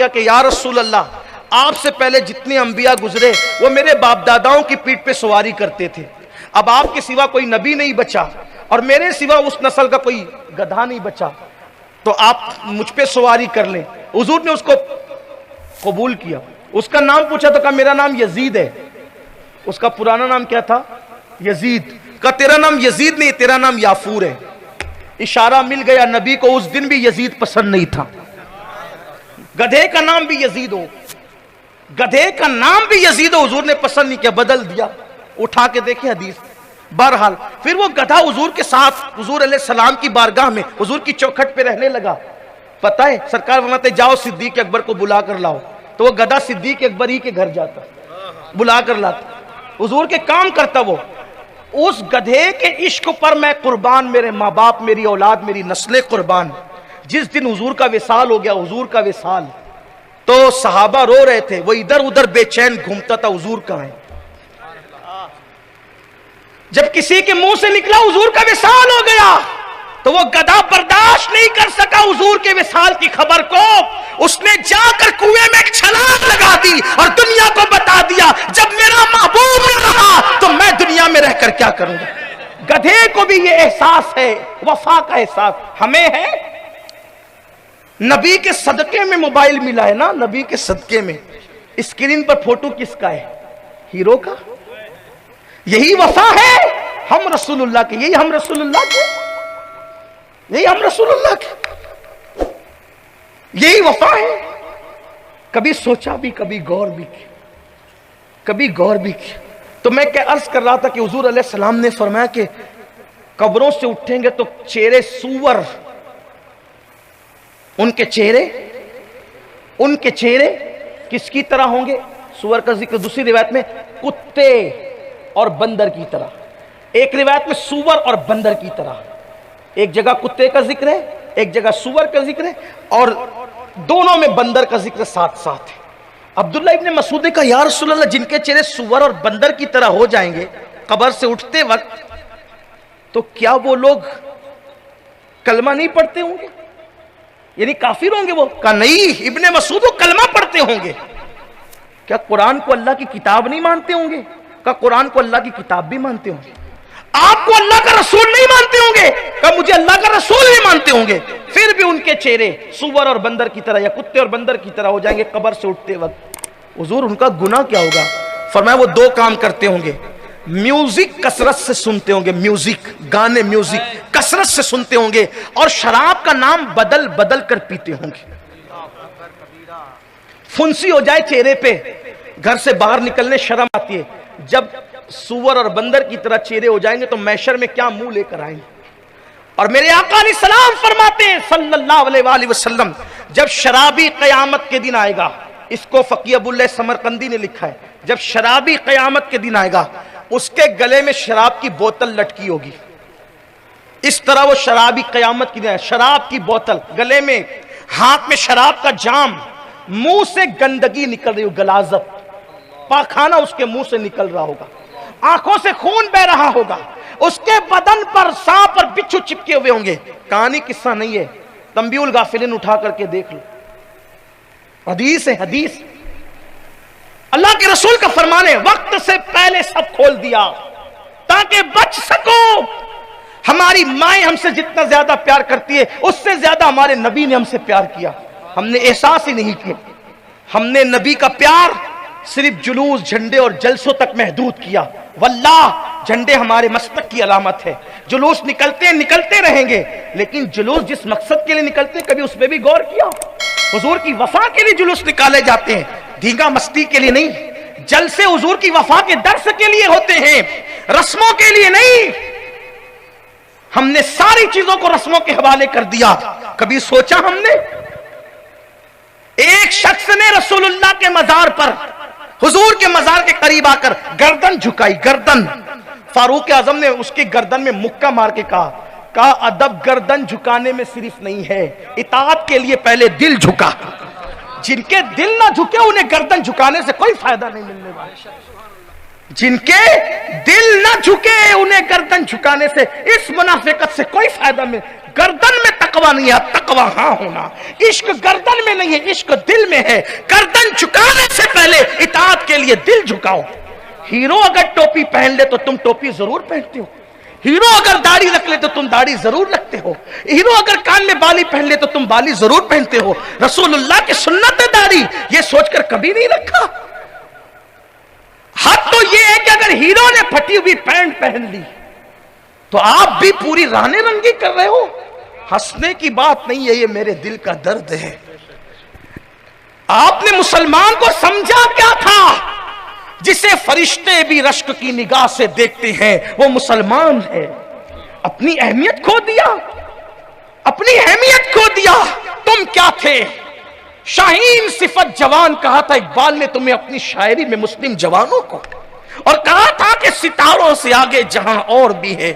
کیا کہ یا رسول اللہ، آپ سے پہلے جتنے انبیاء گزرے وہ میرے باپ داداؤں کی پیٹھ پہ سواری کرتے تھے، اب آپ کے سوا کوئی نبی نہیں بچا اور میرے سوا اس نسل کا کوئی گدھا نہیں بچا، تو آپ مجھ پہ سواری کر لیں۔ حضور نے اس کو قبول کیا، اس کا نام پوچھا تو کہا میرا نام یزید ہے۔ اس کا پرانا نام کیا تھا؟ یزید۔ کہا تیرا نام یزید نہیں، تیرا نام یافور ہے۔ اشارہ مل گیا، نبی کو اس دن بھی یزید پسند نہیں تھا۔ گدھے کا نام بھی یزید ہو، گدھے کا نام بھی یزید ہو، حضور نے پسند نہیں کیا، بدل دیا۔ اٹھا کے دیکھیں حدیث۔ بہرحال پھر وہ گدھا حضور کے ساتھ حضور علیہ السلام کی بارگاہ میں حضور کی چوکھٹ پہ رہنے لگا۔ پتہ ہے سرکار فرماتے جاؤ صدیق اکبر کو بلا کر لاؤ، تو وہ گدھا صدیق اکبر ہی کے گھر جاتا، بلا کر لاتا، حضور کے کام کرتا۔ وہ اس گدھے کے عشق پر میں قربان، میرے ماں باپ، میری اولاد، میری نسلیں قربان۔ جس دن حضور کا وصال ہو گیا، حضور کا وصال، تو صحابہ رو رہے تھے، وہ ادھر ادھر بے چین گھومتا تھا، حضور کہاں ہے؟ جب کسی کے منہ سے نکلا حضور کا وصال ہو گیا تو وہ گدھا برداشت نہیں کر سکا حضور کے وصال کی خبر کو، اس نے جا کر کنویں میں ایک چھلانگ لگا دی اور دنیا کو بتا دیا جب میرا محبوب نہ رہا تو میں دنیا میں رہ کر کیا کروں گا۔ گدھے کو بھی یہ احساس ہے، وفا کا احساس ہمیں ہے۔ نبی کے صدقے میں موبائل ملا ہے نا، نبی کے صدقے میں اسکرین پر فوٹو کس کا ہے؟ ہیرو کا۔ یہی وفا ہے ہم رسول اللہ کے، یہی ہم رسول اللہ کے، یہی ہم رسول اللہ کے، یہی وفا ہے۔ کبھی سوچا بھی، کبھی غور بھی کیا، کبھی غور بھی کیا۔ تو میں کیا عرض کر رہا تھا کہ حضور علیہ السلام نے فرمایا کہ قبروں سے اٹھیں گے تو چہرے سور، ان کے چہرے کس کی طرح ہوں گے؟ سور کا ذکر دوسری روایت میں کتے اور بندر کی طرح، ایک روایت میں سور اور بندر کی طرح، ایک جگہ کتے کا ذکر ہے، ایک جگہ سور کا ذکر ہے، اور دونوں میں بندر کا ذکر ساتھ ساتھ ہے۔ عبداللہ ابن مسعود نے کہا یا رسول اللہ، جن کے چہرے سور اور بندر کی طرح ہو جائیں گے قبر سے اٹھتے وقت، تو کیا وہ لوگ کلمہ نہیں پڑھتے ہوں گے؟ یعنی کافر ہوں گے وہ؟ کہا نہیں ابن مسعود، وہ کلمہ پڑھتے ہوں گے۔ کیا قرآن کو اللہ کی کتاب نہیں مانتے ہوں گے؟ کہا قرآن کو اللہ کی کتاب بھی مانتے ہوں گے۔ آپ کو اللہ کا رسول نہیں مانتے ہوں گے؟ کہا مجھے اللہ کا رسول نہیں مانتے ہوں گے۔ پھر بھی ان کے چہرے سور اور بندر کی طرح یا کتے اور بندر کی طرح ہو جائیں گے قبر سے اٹھتے وقت۔ حضور ان کا گناہ کیا ہوگا؟ فرمایا وہ دو کام کرتے ہوں گے، میوزک کثرت سے سنتے ہوں گے، میوزک، گانے، میوزک کثرت سے سنتے ہوں گے، اور شراب کا نام بدل بدل کر پیتے ہوں گے۔ فنسی ہو جائے چہرے پہ، گھر سے باہر نکلنے شرم آتی ہے، جب سور اور بندر کی طرح چہرے ہو جائیں گے تو محشر میں کیا منہ لے کر آئیں گے۔ اور میرے آقا علیہ السلام فرماتے ہیں صلی اللہ علیہ وآلہ وسلم، جب شرابی قیامت کے دن آئے گا، اس کو فقیہ ابو اللہ سمرقندی نے لکھا ہے، جب شرابی قیامت کے دن آئے گا اس کے گلے میں شراب کی بوتل لٹکی ہوگی، اس طرح وہ شرابی قیامت کی دن، شراب کی بوتل گلے میں، ہاتھ میں شراب کا جام، منہ سے گندگی نکل رہی ہو، غلاظت، پاخانہ اس کے منہ سے نکل رہا ہوگا، آنکھوں سے خون بہ رہا ہوگا، اس کے بدن پر سانپ اور بچھو چپکے ہوئے ہوں گے۔ کہانی قصہ نہیں ہے، تنبیہ الغافلین اٹھا کر کے دیکھ لو، حدیث ہے، حدیث۔ اللہ کے رسول کا فرمان ہے وقت سے پہلے سب کھول دیا تاکہ بچ سکو۔ ہماری مائیں ہم سے جتنا زیادہ پیار کرتی ہے اس سے زیادہ ہمارے نبی نے ہم سے پیار کیا، ہم نے احساس ہی نہیں کیا۔ ہم نے نبی کا پیار صرف جلوس، جھنڈے اور جلسوں تک محدود کیا۔ واللہ جھنڈے ہمارے مسلک کی علامت ہے، جلوس نکلتے رہیں گے، لیکن جلوس جس مقصد کے لیے نکلتے ہیں کبھی اس پہ بھی غور کیا؟ حضور کی وفا کے لیے جلوس نکالے جاتے ہیں، دھینگا مستی کے لیے نہیں۔ جلسے حضور کی وفا کے درس کے لیے ہوتے ہیں، رسموں کے لیے نہیں۔ ہم نے ساری چیزوں کو رسموں کے حوالے کر دیا۔ کبھی سوچا ہم نے؟ ایک شخص نے رسول اللہ کے مزار پر، حضور کے مزار کے قریب آ کر گردن جھکائی، گردن۔ فاروق اعظم نے اس کی گردن میں مکہ مار کے کہا ادب گردن جھکانے میں صرف نہیں ہے، اطاعت کے لیے پہلے دل جھکا۔ جن کے دل نہ جھکے انہیں گردن جھکانے سے کوئی فائدہ نہیں ملنے والا۔ جن کے دل نہ جھکے انہیں گردن جھکانے سے، اس منافقت سے کوئی فائدہ نہیں۔ گردن میں تقوی نہیں ہے، تقوی ہاں ہونا. عشق گردن میں نہیں ہے، عشق دل میں ہے. گردن جھکانے سے پہلے اطاعت کے لیے دل جھکاؤ. ہیرو اگر ٹوپی پہن لے تو تم ٹوپی ضرور پہنتے ہو. ہیرو اگر داڑھی رکھ لے تو تم داڑھی ضرور رکھتے ہو. ہیرو اگر کان میں بالی پہن لے تو تم بالی ضرور پہنتے ہو. رسول اللہ کی سنت ہے داڑھی، یہ سوچ کر کبھی نہیں رکھا. حد تو یہ ہے کہ اگر ہیرو نے پھٹی ہوئی پینٹ پہن لی تو آپ بھی پوری رانے رنگی کر رہے ہو. ہنسنے کی بات نہیں ہے، یہ میرے دل کا درد ہے. آپ نے مسلمان کو سمجھا کیا تھا؟ جسے فرشتے بھی رشک کی نگاہ سے دیکھتے ہیں وہ مسلمان ہے. اپنی اہمیت کھو دیا، اپنی اہمیت کھو دیا. تم کیا تھے؟ شاہین صفت جوان کہا تھا اقبال نے تمہیں اپنی شاعری میں مسلم جوانوں کو، اور کہا تھا کہ ستاروں سے آگے جہاں اور بھی ہے،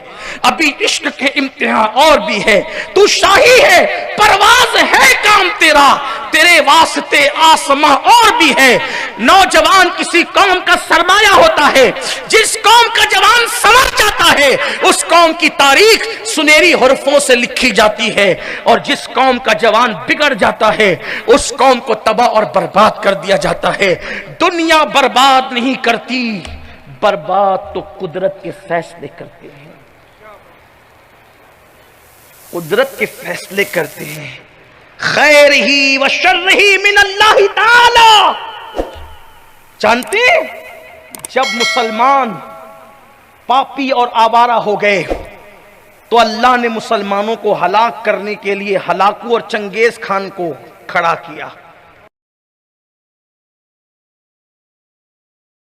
ابھی عشق کے امتحان اور بھی ہے. تو شاہی ہے، پرواز ہے کام تیرا، تیرے واسطے آسماں اور بھی ہے. نوجوان کسی قوم کا سرمایہ ہوتا ہے. جس قوم کا جوان سمجھ جاتا ہے اس قوم کی تاریخ سنہری حرفوں سے لکھی جاتی ہے، اور جس قوم کا جوان بگڑ جاتا ہے اس قوم کو تباہ اور برباد کر دیا جاتا ہے. دنیا برباد نہیں کرتی، برباد تو قدرت کے فیصلے کرتے ہیں. قدرت کے فیصلے کرتے ہیں. خیر ہی و شر ہی من اللہ تعالی. جانتے ہیں جب مسلمان پاپی اور آوارہ ہو گئے تو اللہ نے مسلمانوں کو ہلاک کرنے کے لیے ہلاکو اور چنگیز خان کو کھڑا کیا.